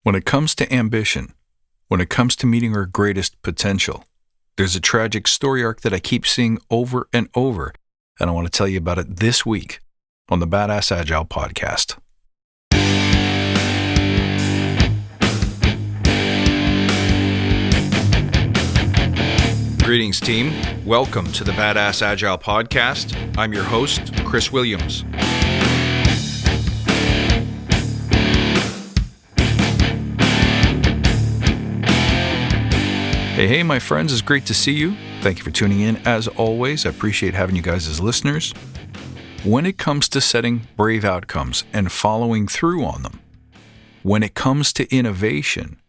When it comes to ambition, when it comes to meeting our greatest potential, there's a tragic story arc that I keep seeing over and over, and I want to tell you about it this week on the Badass Agile podcast. Greetings, team. Welcome to the Badass Agile podcast. I'm your host, Chris Williams. Hey, my friends, it's great to see you. Thank you for tuning in. As always, I appreciate having you guys as listeners. When it comes to setting brave outcomes and following through on them, when it comes to innovation,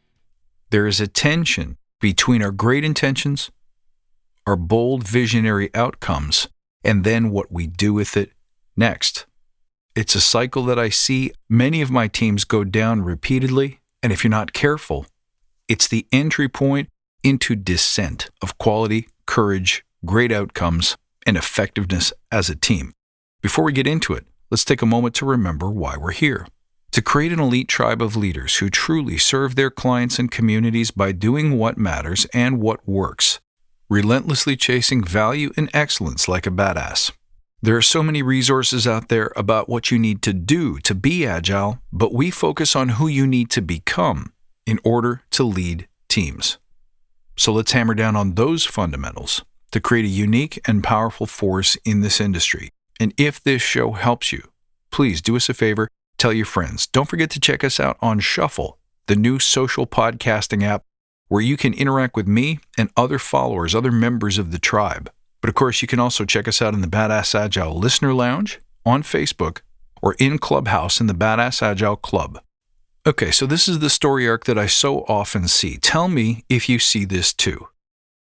there is a tension between our great intentions, our bold visionary outcomes, and then what we do with it next. It's a cycle that I see many of my teams go down repeatedly, and if you're not careful, it's the entry point into descent of quality, courage, great outcomes, and effectiveness as a team. Before we get into it, let's take a moment to remember why we're here. To create an elite tribe of leaders who truly serve their clients and communities by doing what matters and what works, relentlessly chasing value and excellence like a badass. There are so many resources out there about what you need to do to be agile, but we focus on who you need to become in order to lead teams. So let's hammer down on those fundamentals to create a unique and powerful force in this industry. And if this show helps you, please do us a favor, tell your friends. Don't forget to check us out on Shuffle, the new social podcasting app where you can interact with me and other followers, other members of the tribe. But of course, you can also check us out in the Badass Agile Listener Lounge, on Facebook, or in Clubhouse in the Badass Agile Club. Okay, so this is the story arc that I so often see. Tell me if you see this too.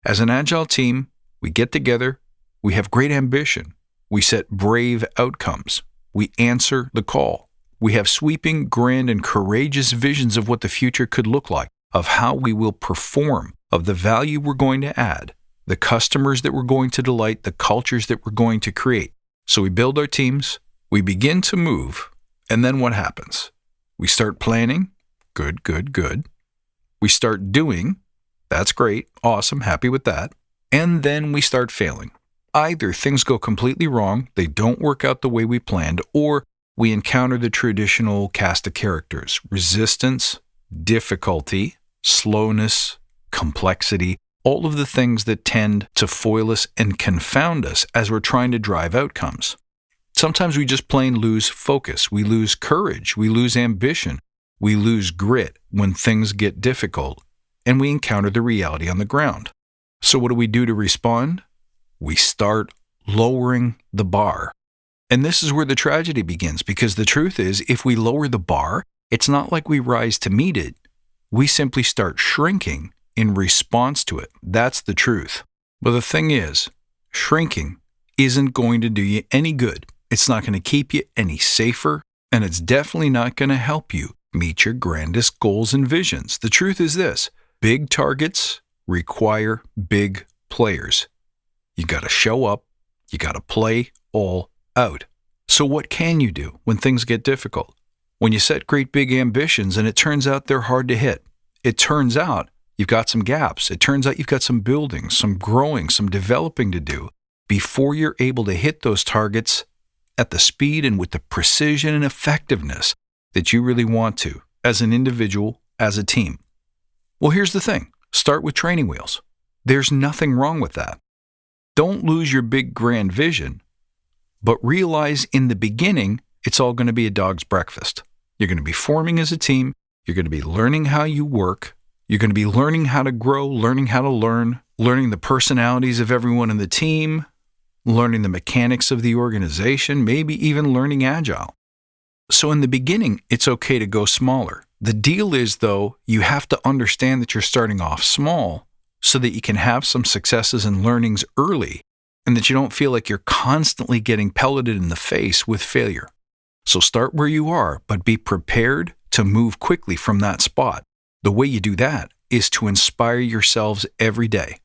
As an Agile team, we get together, we have great ambition, we set brave outcomes, we answer the call, we have sweeping, grand, and courageous visions of what the future could look like, of how we will perform, of the value we're going to add, the customers that we're going to delight, the cultures that we're going to create. So we build our teams, we begin to move, and then what happens? We start planning, good. We start doing, that's great, awesome, happy with that. And then we start failing. Either things go completely wrong, they don't work out the way we planned, or we encounter the traditional cast of characters, resistance, difficulty, slowness, complexity, all of the things that tend to foil us and confound us as we're trying to drive outcomes. Sometimes we just plain lose focus, we lose courage, we lose ambition, we lose grit when things get difficult, and we encounter the reality on the ground. So what do we do to respond? We start lowering the bar. And this is where the tragedy begins, because the truth is, if we lower the bar, it's not like we rise to meet it. We simply start shrinking in response to it. That's the truth. But the thing is, shrinking isn't going to do you any good. It's not going to keep you any safer, and it's definitely not going to help you meet your grandest goals and visions. The truth is this: big targets require big players. You got to show up. You got to play all out. So what can you do when things get difficult? When you set great big ambitions and it turns out they're hard to hit. It turns out you've got some gaps. It turns out you've got some building, some growing, some developing to do before you're able to hit those targets at the speed and with the precision and effectiveness that you really want to, as an individual, as a team. Well, here's the thing. Start with training wheels. There's nothing wrong with that. Don't lose your big grand vision, but realize in the beginning, it's all going to be a dog's breakfast. You're going to be forming as a team. You're going to be learning how you work. You're going to be learning how to grow, learning how to learn, learning the personalities of everyone in the team, learning the mechanics of the organization, maybe even learning Agile. So in the beginning, it's okay to go smaller. The deal is, though, you have to understand that you're starting off small so that you can have some successes and learnings early, and that you don't feel like you're constantly getting pelleted in the face with failure. So start where you are, but be prepared to move quickly from that spot. The way you do that is to inspire yourselves every day.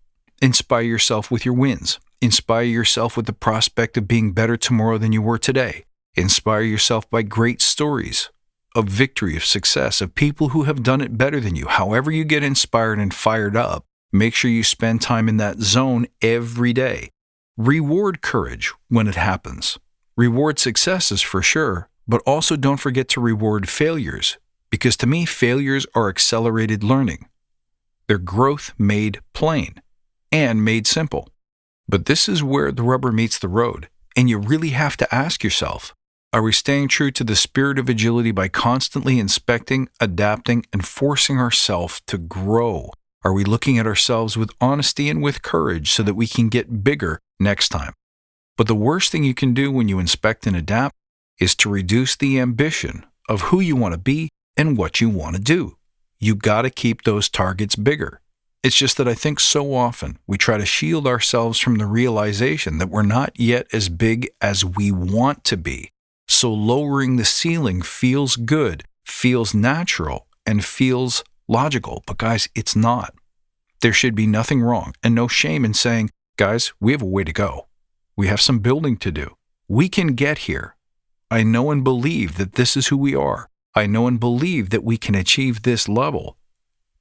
Inspire yourself with your wins. Inspire yourself with the prospect of being better tomorrow than you were today. Inspire yourself by great stories. of victory, of success, of people who have done it better than you. However you get inspired and fired up, make sure you spend time in that zone every day. Reward courage when it happens. Reward successes for sure, but also don't forget to reward failures, because to me, failures are accelerated learning. They're growth made plain and made simple. But this is where the rubber meets the road, and you really have to ask yourself, are we staying true to the spirit of agility by constantly inspecting, adapting, and forcing ourselves to grow? Are we looking at ourselves with honesty and with courage so that we can get bigger next time? But the worst thing you can do when you inspect and adapt is to reduce the ambition of who you want to be and what you want to do. You got to keep those targets bigger. It's just that I think so often we try to shield ourselves from the realization that we're not yet as big as we want to be. So lowering the ceiling feels good, feels natural, and feels logical. But guys, it's not. There should be nothing wrong and no shame in saying, guys, we have a way to go. We have some building to do. We can get here. I know and believe that this is who we are. I know and believe that we can achieve this level.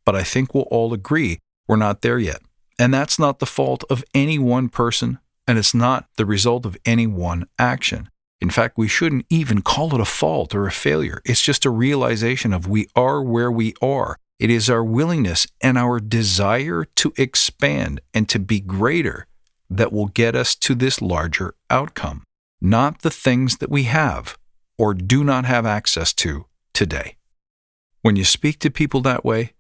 But I think we'll all agree we're not there yet. And that's not the fault of any one person, and it's not the result of any one action. In fact, we shouldn't even call it a fault or a failure. It's just a realization of we are where we are. It is our willingness and our desire to expand and to be greater that will get us to this larger outcome, not the things that we have or do not have access to today. When you speak to people that way,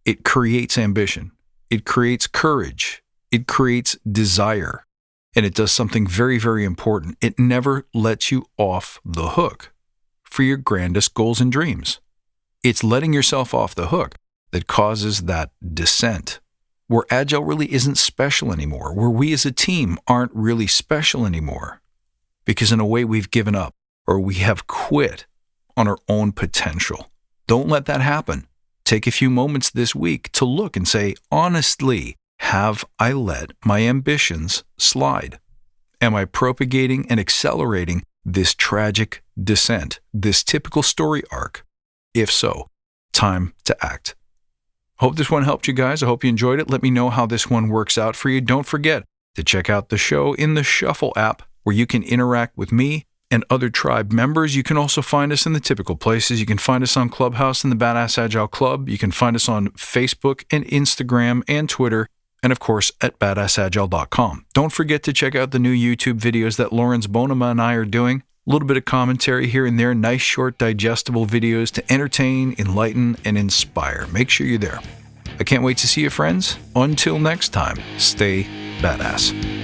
it creates ambition, it creates courage, it creates desire. And it does something very, very important. It never lets you off the hook for your grandest goals and dreams. It's letting yourself off the hook that causes that descent, where Agile really isn't special anymore, where we as a team aren't really special anymore, because in a way we've given up or we have quit on our own potential. Don't let that happen. Take a few moments this week to look and say, honestly, have I let my ambitions slide? Am I propagating and accelerating this tragic descent, this typical story arc? If so, time to act. Hope this one helped you guys. I hope you enjoyed it. Let me know how this one works out for you. Don't forget to check out the show in the Shuffle app, where you can interact with me and other tribe members. You can also find us in the typical places. You can find us on Clubhouse and the Badass Agile Club. You can find us on Facebook and Instagram and Twitter. And of course, at badassagile.com. Don't forget to check out the new YouTube videos that Lawrence Bonema and I are doing. A little bit of commentary here and there, nice short digestible videos to entertain, enlighten, and inspire. Make sure you're there. I can't wait to see you, friends. Until next time, stay badass.